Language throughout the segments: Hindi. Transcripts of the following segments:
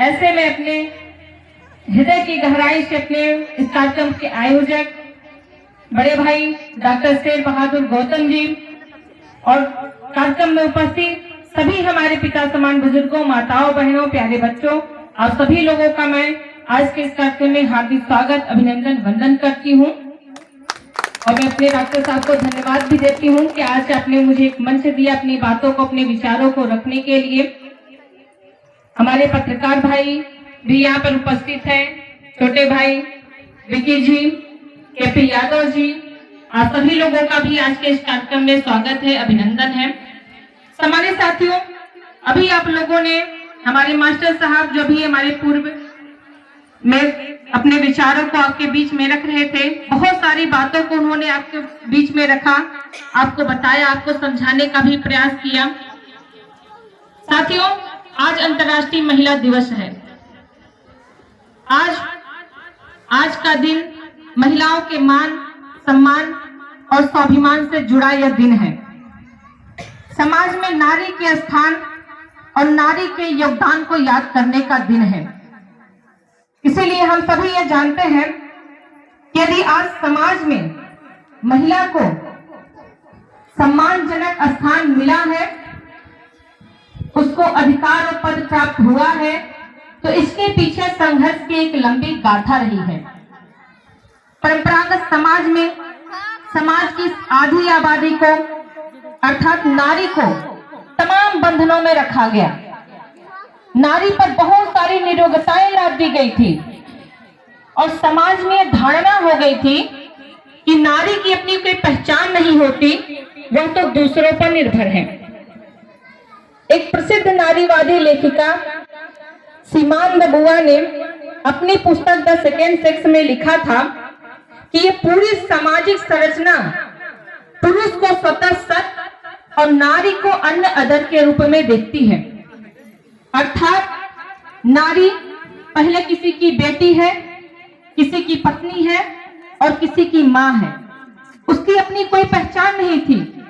ऐसे में अपने हृदय की गहराई से अपने इस कार्यक्रम के आयोजक बड़े भाई डॉक्टर शेर बहादुर गौतम जी और कार्यक्रम में उपस्थित सभी हमारे पिता समान बुजुर्गों, माताओं, बहनों, प्यारे बच्चों, आप सभी लोगों का मैं आज के इस कार्यक्रम में हार्दिक स्वागत, अभिनंदन, वंदन करती हूँ। और मैं अपने डॉक्टर साहब को धन्यवाद भी देती हूँ कि आज आपने मुझे एक मंच दिया अपनी बातों को, अपने विचारों को रखने के लिए। हमारे पत्रकार भाई भी यहाँ पर उपस्थित हैं, छोटे भाई विकी जी, केपी यादव जी, आप सभी लोगों का भी आज के इस कार्यक्रम में स्वागत है, अभिनंदन है। हमारे साथियों, अभी आप लोगों ने हमारे मास्टर साहब जो भी हमारे पूर्व में अपने विचारों को आपके बीच में रख रहे थे, बहुत सारी बातों को उन्होंने आपके बीच में रखा, आपको बताया, आपको समझाने का भी प्रयास किया। साथियों, आज अंतर्राष्ट्रीय महिला दिवस है। आज का दिन महिलाओं के मान, सम्मान और स्वाभिमान से जुड़ा यह दिन है। समाज में नारी के स्थान और नारी के योगदान को याद करने का दिन है। इसीलिए हम सभी ये जानते हैं कि यदि आज समाज में महिला को सम्मानजनक स्थान मिला है, उसको अधिकार और पद प्राप्त हुआ है, तो इसके पीछे संघर्ष की एक लंबी गाथा रही है। परंपरागत समाज में समाज की आधी आबादी को अर्थात नारी को तमाम बंधनों में रखा गया। नारी पर बहुत सारी निरोगताएं लाद दी गई थी और समाज में धारणा हो गई थी कि नारी की अपनी कोई पहचान नहीं होती, वह तो दूसरों पर निर्भर है। एक प्रसिद्ध नारीवादी लेखिका सीमान बबुआ ने अपनी पुस्तक द सेकेंड सेक्स में लिखा था कि ये पूरी सामाजिक संरचना पुरुष को स्वतः सत्य और नारी को अन्य अदर के रूप में देखती है। अर्थात नारी पहले किसी की बेटी है, किसी की पत्नी है और किसी की मां है। उसकी अपनी कोई पहचान नहीं थी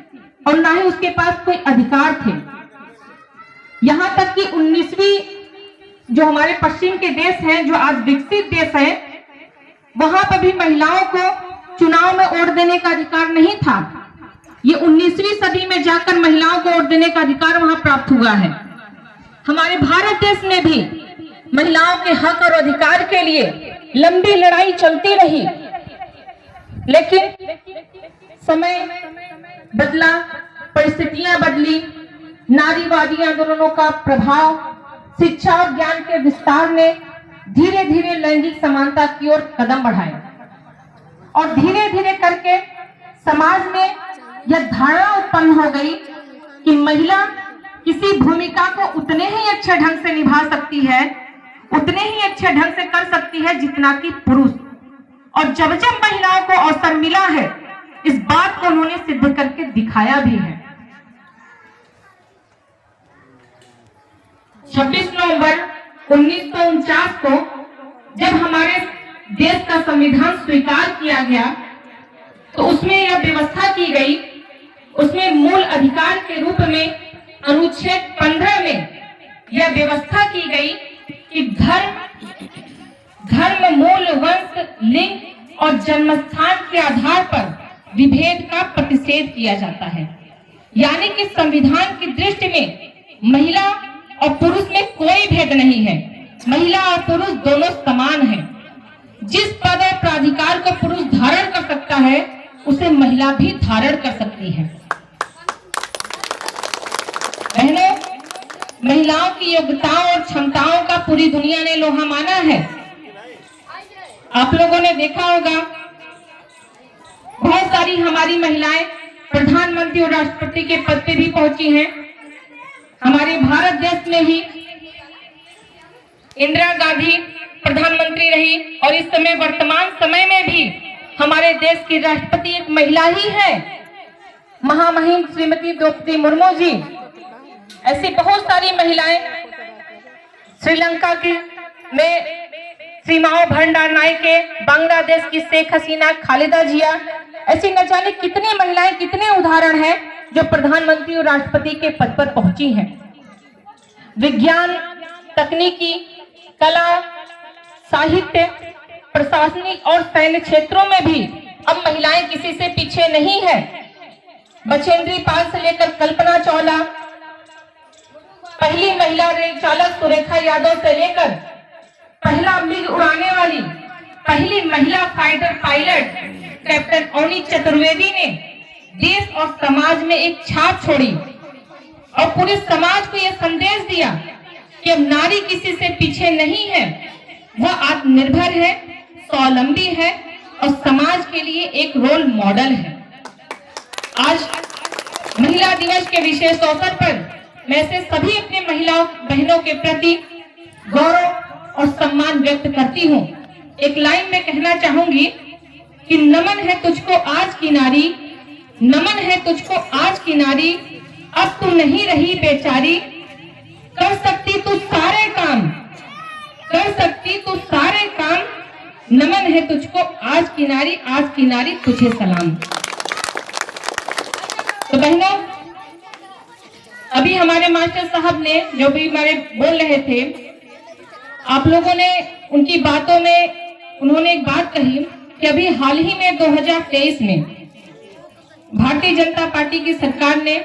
और ना ही उसके पास कोई अधिकार थे। यहां तक कि 19वीं जो हमारे पश्चिम के देश हैं, जो आज विकसित देश है, वहां पर भी महिलाओं को चुनाव में वोट देने का अधिकार नहीं था। ये 19वीं सदी में जाकर महिलाओं को वोट देने का अधिकार वहां प्राप्त हुआ है। हमारे भारत देश में भी महिलाओं के हक और अधिकार के लिए लंबी लड़ाई चलती रही, लेकिन समय बदला, परिस्थितियां बदली, नारीवादी आंदोलनों का प्रभाव, शिक्षा और ज्ञान के विस्तार ने धीरे धीरे लैंगिक समानता की ओर कदम बढ़ाए और धीरे धीरे करके समाज में यह धारणा उत्पन्न हो गई कि महिला किसी भूमिका को उतने ही अच्छे ढंग से निभा सकती है, उतने ही अच्छे ढंग से कर सकती है जितना कि पुरुष। और जब जब महिलाओं को अवसर मिला है, इस बात को उन्होंने सिद्ध करके दिखाया भी है। 26 नवंबर 1949 को जब हमारे देश का संविधान स्वीकार किया गया, तो उसमें यह व्यवस्था की गई, उसमें मूल अधिकार के रूप में अनुच्छेद 15 में यह व्यवस्था की गई कि धर्म, मूल, वंश, लिंग और जन्मस्थान के आधार पर विभेद का प्रतिषेध किया जाता है। यानी कि संविधान की दृष्टि में महिला और पुरुष में कोई भेद नहीं है। महिला और पुरुष दोनों समान हैं। जिस पद और प्राधिकार को पुरुष धारण कर सकता है, उसे महिला भी धारण कर सकती है। बहनों, महिलाओं की योग्यताओं और क्षमताओं का पूरी दुनिया ने लोहा माना है। आप लोगों ने देखा होगा, बहुत सारी हमारी महिलाएं प्रधानमंत्री और राष्ट्रपति के पद पे भी पहुंची हैं। हमारे भारत देश में ही इंदिरा गांधी प्रधानमंत्री रही और इस समय वर्तमान समय में भी हमारे देश की राष्ट्रपति एक महिला ही है, महामहिम श्रीमती द्रौपदी मुर्मू जी। ऐसी बहुत सारी महिलाएं, श्रीलंका की में श्रीमाओ भंडारनायके, बांग्लादेश की शेख हसीना, खालिदा जिया, ऐसी न जाने कितनी महिलाएं, कितने उदाहरण हैं जो प्रधानमंत्री और राष्ट्रपति के पद पर पहुंची हैं। विज्ञान, तकनीकी कला, साहित्य, प्रशासनिक और सैन्य क्षेत्रों में भी अब महिलाएं किसी से पीछे नहीं है। बछेंद्री पाल से लेकर कल्पना चावला, पहली महिला रेल चालक सुरेखा यादव से लेकर पहला मिग उड़ाने वाली पहली महिला fighter pilot captain Avani Chaturvedi ने देश और समाज में एक छाप छोड़ी और पूरे समाज को यह संदेश दिया कि अब नारी किसी से पीछे नहीं है, वह आत्मनिर्भर है, स्वावलंबी है और समाज के लिए एक रोल मॉडल है। आज महिला दिवस के विशेष अवसर पर मैं से सभी अपने महिला बहनों के प्रति गौरव और सम्मान व्यक्त करती हूँ। एक लाइन में कहना चाहूंगी कि नमन है तुझको आज की नारी, नमन है तुझको आज की नारी, अब तू नहीं रही बेचारी, कर सकती तू सारे काम, कर सकती तू सारे काम, नमन है तुझको आज की नारी तुझे सलाम। तो बहनों, अभी हमारे मास्टर साहब ने जो भी हमारे बोल रहे थे, आप लोगों ने उनकी बातों में उन्होंने एक बात कही कि अभी हाल ही में 2023 में भारतीय जनता पार्टी की सरकार ने